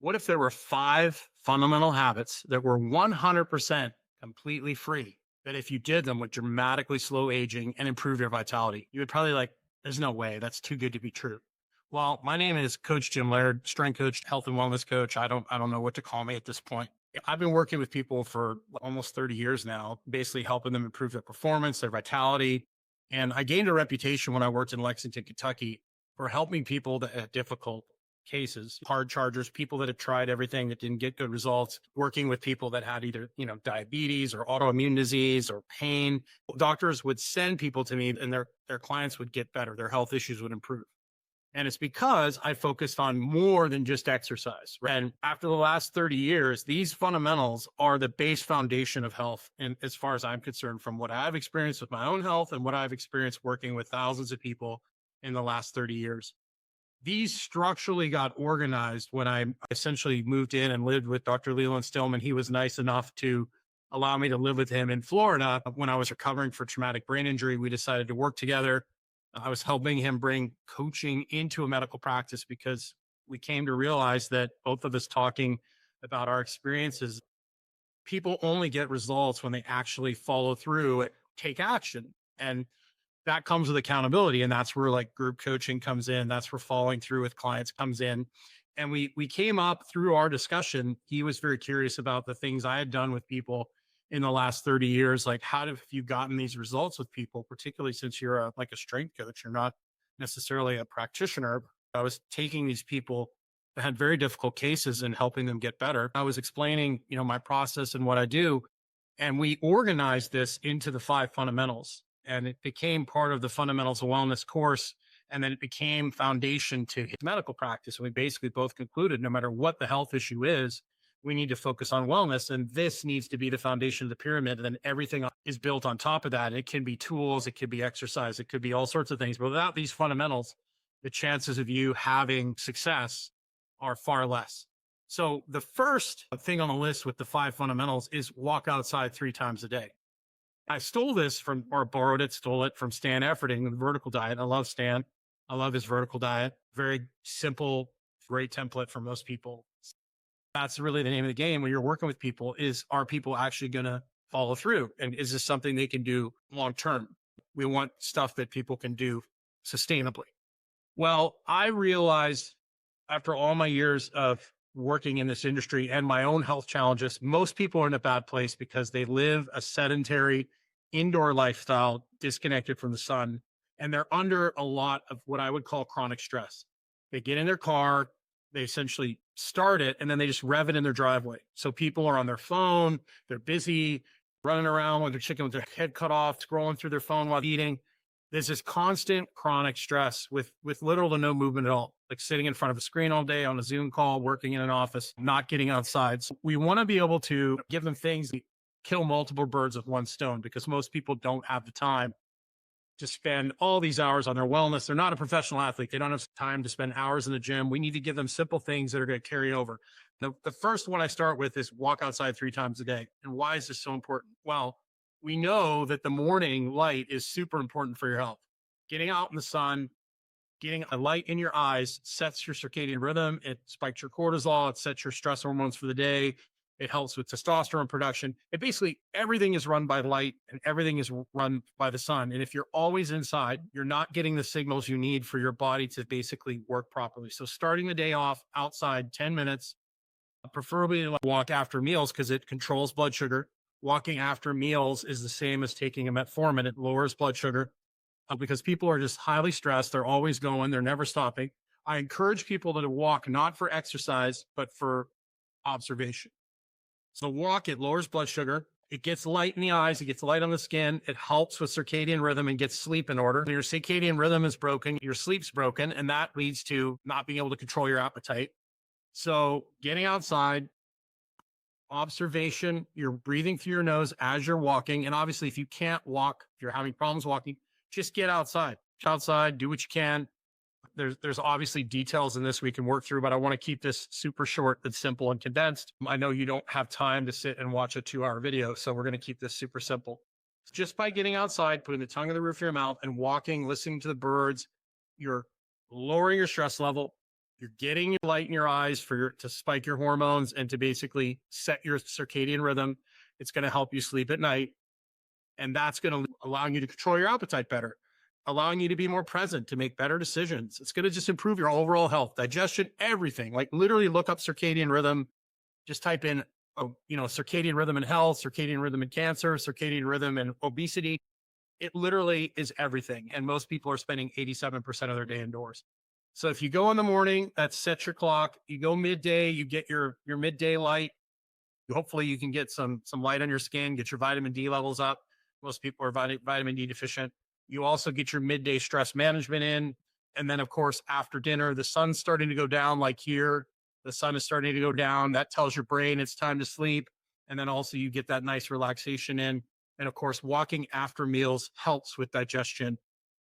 What if there were five fundamental habits that were 100% completely free? That if you did them would dramatically slow aging and improve your vitality? You would probably like, there's no way. That's too good to be true. Well, my name is Coach Jim Laird, strength coach, health and wellness coach. I don't know what to call me at this point. I've been working with people for almost 30 years now, basically helping them improve their performance, their vitality. And I gained a reputation when I worked in Lexington, Kentucky for helping people that had difficult cases, hard chargers, people that have tried everything that didn't get good results, working with people that had either, diabetes or autoimmune disease or pain. Doctors would send people to me and their clients would get better. Their health issues would improve. And it's because I focused on more than just exercise. And after the last 30 years, these fundamentals are the base foundation of health. And as far as I'm concerned, from what I've experienced with my own health and what I've experienced working with thousands of people in the last 30 years, these structurally got organized when I essentially moved in and lived with Dr. Leland Stillman. He was nice enough to allow me to live with him in Florida. When I was recovering for traumatic brain injury, we decided to work together. I was helping him bring coaching into a medical practice because we came to realize that both of us talking about our experiences, people only get results when they actually follow through and take action. And that comes with accountability. And that's where like group coaching comes in. That's where following through with clients comes in. And we came up through our discussion. He was very curious about the things I had done with people in the last 30 years. Like, how have you gotten these results with people, particularly since you're like a strength coach, you're not necessarily a practitioner. I was taking these people that had very difficult cases and helping them get better. I was explaining, my process and what I do. And we organized this into the five fundamentals, and it became part of the fundamentals of wellness course. And then it became foundation to his medical practice. And we basically both concluded no matter what the health issue is, we need to focus on wellness. And this needs to be the foundation of the pyramid. And then everything is built on top of that. It can be tools, it could be exercise, it could be all sorts of things. But without these fundamentals, the chances of you having success are far less. So the first thing on the list with the five fundamentals is walk outside 3 times a day. I stole this from, or borrowed it, stole it from Stan Efferding, the vertical diet. I love Stan. I love his vertical diet. Very simple, great template for most people. That's really the name of the game when you're working with people is, are people actually going to follow through? And is this something they can do long term? We want stuff that people can do sustainably. Well, I realized after all my years of working in this industry and my own health challenges, most people are in a bad place because they live a sedentary indoor lifestyle, disconnected from the sun, and they're under a lot of what I would call chronic stress. They get in their car, they essentially start it, and then they just rev it in their driveway. So people are on their phone, they're busy running around with their chicken with their head cut off, scrolling through their phone while eating. There's this constant chronic stress with little to no movement at all, like sitting in front of a screen all day on a Zoom call, working in an office, not getting outside. So we want to be able to give them things that kill multiple birds with one stone, because most people don't have the time to spend all these hours on their wellness. They're not a professional athlete. They don't have time to spend hours in the gym. We need to give them simple things that are going to carry over. The first one I start with is walk outside 3 times a day. And why is this so important? Well, we know that the morning light is super important for your health. Getting out in the sun, getting a light in your eyes sets your circadian rhythm. It spikes your cortisol. It sets your stress hormones for the day. It helps with testosterone production. It basically, everything is run by light and everything is run by the sun. And if you're always inside, you're not getting the signals you need for your body to basically work properly. So starting the day off outside 10 minutes, preferably walk after meals because it controls blood sugar. Walking after meals is the same as taking a metformin. It lowers blood sugar because people are just highly stressed. They're always going, they're never stopping. I encourage people to walk not for exercise, but for observation. So walk, it lowers blood sugar. It gets light in the eyes. It gets light on the skin. It helps with circadian rhythm and gets sleep in order. When your circadian rhythm is broken, your sleep's broken, and that leads to not being able to control your appetite. So getting outside, observation, you're breathing through your nose as you're walking. And obviously, if you can't walk, if you're having problems walking, just get outside. Get outside, do what you can. There's obviously details in this we can work through, but I want to keep this super short and simple and condensed. I know you don't have time to sit and watch a 2-hour video, so we're going to keep this super simple. Just by getting outside, putting the tongue in the roof of your mouth and walking, listening to the birds, you're lowering your stress level. You're getting light in your eyes to spike your hormones and to basically set your circadian rhythm. It's going to help you sleep at night. And that's going to allow you to control your appetite better, allowing you to be more present, to make better decisions. It's going to just improve your overall health, digestion, everything. Like literally look up circadian rhythm, just type in, circadian rhythm and health, circadian rhythm and cancer, circadian rhythm and obesity. It literally is everything. And most people are spending 87% of their day indoors. So if you go in the morning, that sets your clock. You go midday, you get your midday light. Hopefully you can get some light on your skin, get your vitamin D levels up. Most people are vitamin D deficient. You also get your midday stress management in. And then, of course, after dinner, the sun's starting to go down, like here. The sun is starting to go down. That tells your brain it's time to sleep. And then also you get that nice relaxation in. And of course, walking after meals helps with digestion.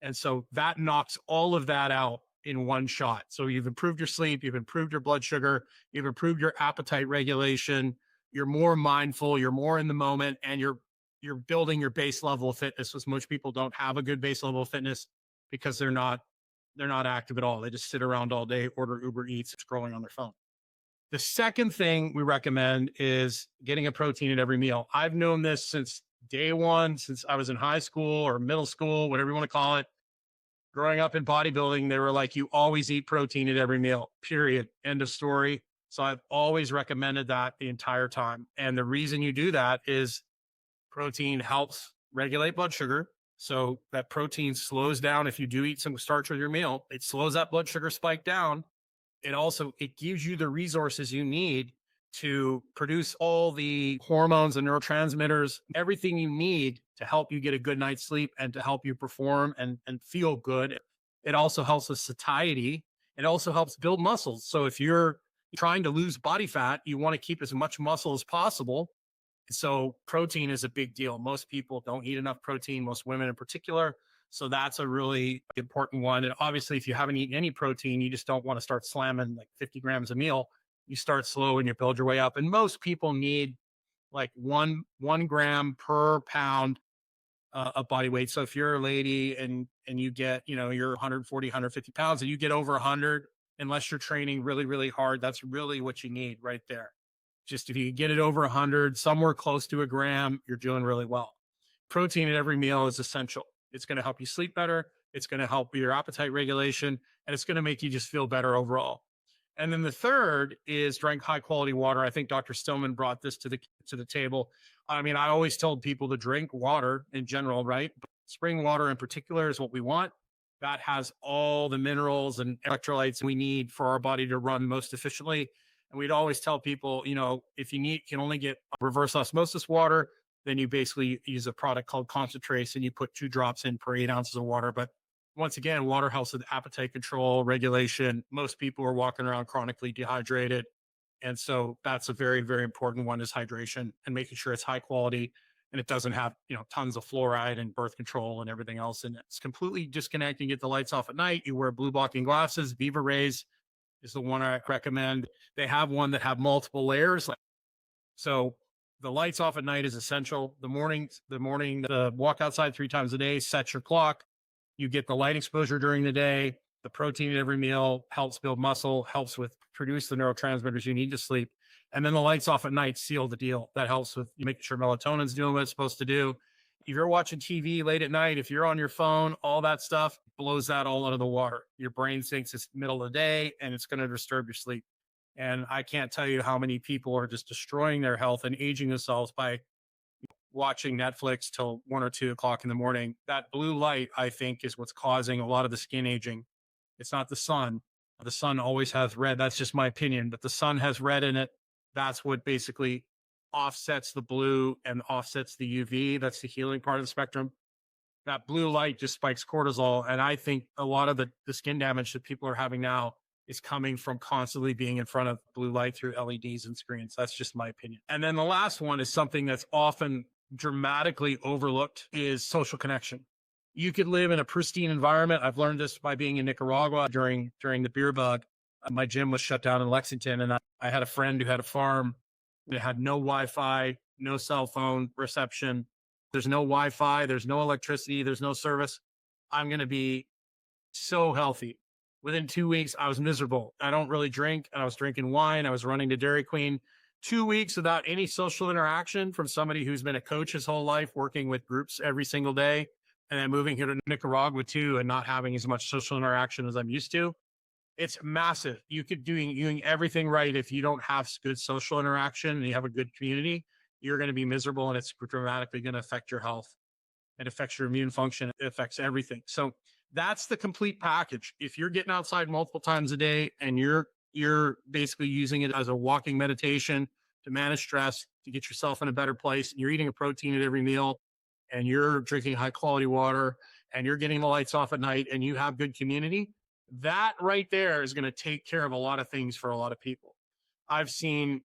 And so that knocks all of that out in one shot. So you've improved your sleep, you've improved your blood sugar, you've improved your appetite regulation, you're more mindful, you're more in the moment, and you're building your base level of fitness, because most people don't have a good base level of fitness because they're not active at all. They just sit around all day, order Uber Eats, scrolling on their phone. The second thing we recommend is getting a protein at every meal. I've known this since day one, since I was in high school or middle school, whatever you want to call it. Growing up in bodybuilding, they were like, you always eat protein at every meal, period. End of story. So I've always recommended that the entire time. And the reason you do that is protein helps regulate blood sugar. So that protein slows down. If you do eat some starch with your meal, it slows that blood sugar spike down. It gives you the resources you need to produce all the hormones and neurotransmitters, everything you need to help you get a good night's sleep and to help you perform and feel good. It also helps with satiety. It also helps build muscles. So if you're trying to lose body fat, you want to keep as much muscle as possible. So protein is a big deal. Most people don't eat enough protein, most women in particular. So that's a really important one. And obviously, if you haven't eaten any protein, you just don't want to start slamming like 50 grams a meal. You start slow and you build your way up. And most people need like one gram per pound of body weight. So if you're a lady and you get, you're 140, 150 pounds and you get over 100, unless you're training really, really hard, that's really what you need right there. Just if you get it over 100, somewhere close to a gram, you're doing really well. Protein at every meal is essential. It's going to help you sleep better. It's going to help your appetite regulation, and it's going to make you just feel better overall. And then the third is drink high quality water. I think Dr. Stillman brought this to the table. I mean, I always told people to drink water in general, right? But spring water in particular is what we want. That has all the minerals and electrolytes we need for our body to run most efficiently. And we'd always tell people, if you can only get reverse osmosis water, then you basically use a product called Concentrace and you put 2 drops in per 8 ounces of water. But once again, water helps with appetite control, regulation. Most people are walking around chronically dehydrated. And so that's a very, very important one, is hydration and making sure it's high quality and it doesn't have, tons of fluoride and birth control and everything else. And it's completely disconnecting. Get the lights off at night. You wear blue blocking glasses. Viva Rays is the one I recommend. They have one that have multiple layers. So the lights off at night is essential. The morning, walk outside 3 times a day, set your clock. You get the light exposure during the day. The protein at every meal helps build muscle, helps with produce the neurotransmitters you need to sleep. And then the lights off at night seal the deal. That helps with making sure melatonin's doing what it's supposed to do. If you're watching TV late at night, if you're on your phone, all that stuff blows that all out of the water. Your brain thinks it's middle of the day and it's going to disturb your sleep. And I can't tell you how many people are just destroying their health and aging themselves by watching Netflix till 1 or 2 o'clock in the morning. That blue light, I think, is what's causing a lot of the skin aging. It's not the sun. The sun always has red. That's just my opinion, but the sun has red in it. That's what basically offsets the blue and offsets the UV. That's the healing part of the spectrum. That blue light just spikes cortisol. And I think a lot of the skin damage that people are having now is coming from constantly being in front of blue light through LEDs and screens. That's just my opinion. And then the last one is something that's often dramatically overlooked, is social connection. You could live in a pristine environment. I've learned this by being in Nicaragua during the beer bug. My gym was shut down in Lexington, and I had a friend who had a farm that had no Wi-Fi, no cell phone reception. There's no Wi-Fi, there's no electricity, there's no service. I'm going to be so healthy. Within 2 weeks, I was miserable. I don't really drink, and I was drinking wine. I was running to Dairy Queen. 2 weeks without any social interaction from somebody who's been a coach his whole life, working with groups every single day, and then moving here to Nicaragua too, and not having as much social interaction as I'm used to. It's massive. You could doing everything right. If you don't have good social interaction and you have a good community, you're going to be miserable, and it's dramatically going to affect your health. It affects your immune function. It affects everything. So that's the complete package. If you're getting outside multiple times a day and you're basically using it as a walking meditation to manage stress, to get yourself in a better place, and you're eating a protein at every meal, and you're drinking high quality water, and you're getting the lights off at night, and you have good community, that right there is going to take care of a lot of things for a lot of people. I've seen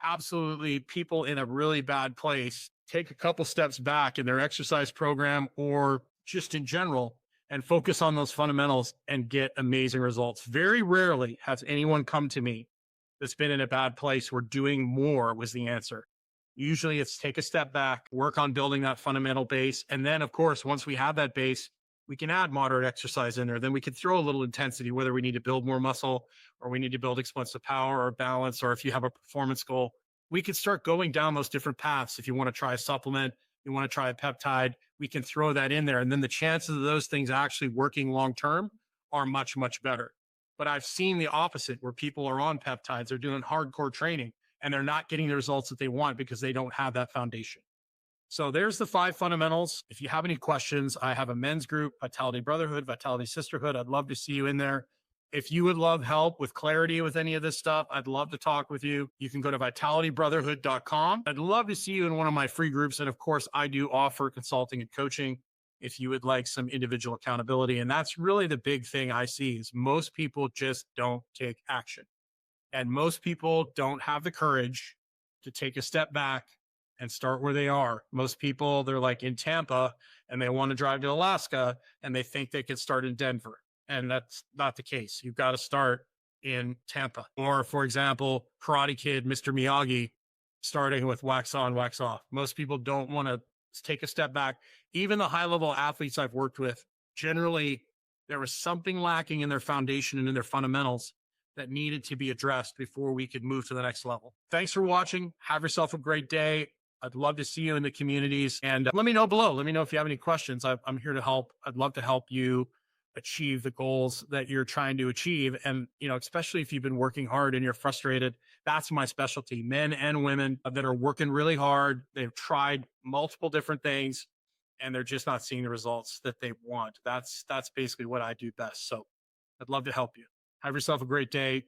absolutely people in a really bad place take a couple steps back in their exercise program or just in general and focus on those fundamentals and get amazing results. Very rarely has anyone come to me that's been in a bad place where doing more was the answer. Usually it's take a step back, work on building that fundamental base. And then, of course, once we have that base, we can add moderate exercise in there. Then we can throw a little intensity, whether we need to build more muscle or we need to build explosive power or balance, or if you have a performance goal, we could start going down those different paths. If you want to try a supplement, you want to try a peptide, we can throw that in there. And then the chances of those things actually working long term are much, much better. But I've seen the opposite where people are on peptides, they're doing hardcore training, and they're not getting the results that they want because they don't have that foundation. So there's the 5 fundamentals. If you have any questions, I have a men's group, Vitality Brotherhood, Vitality Sisterhood. I'd love to see you in there. If you would love help with clarity with any of this stuff, I'd love to talk with you. You can go to vitalitybrotherhood.com. I'd love to see you in one of my free groups. And of course, I do offer consulting and coaching if you would like some individual accountability. And that's really the big thing I see is most people just don't take action. And most people don't have the courage to take a step back and start where they are. Most people, they're like in Tampa and they want to drive to Alaska and they think they could start in Denver. And that's not the case. You've got to start in Tampa. Or, for example, Karate Kid, Mr. Miyagi, starting with wax on, wax off. Most people don't want to take a step back. Even the high level athletes I've worked with, generally, there was something lacking in their foundation and in their fundamentals that needed to be addressed before we could move to the next level. Thanks for watching. Have yourself a great day. I'd love to see you in the communities, and let me know below. Let me know if you have any questions. I'm here to help. I'd love to help you achieve the goals that you're trying to achieve. And, especially if you've been working hard and you're frustrated, that's my specialty. Men and women that are working really hard. They've tried multiple different things and they're just not seeing the results that they want. That's basically what I do best. So I'd love to help you. Have yourself a great day.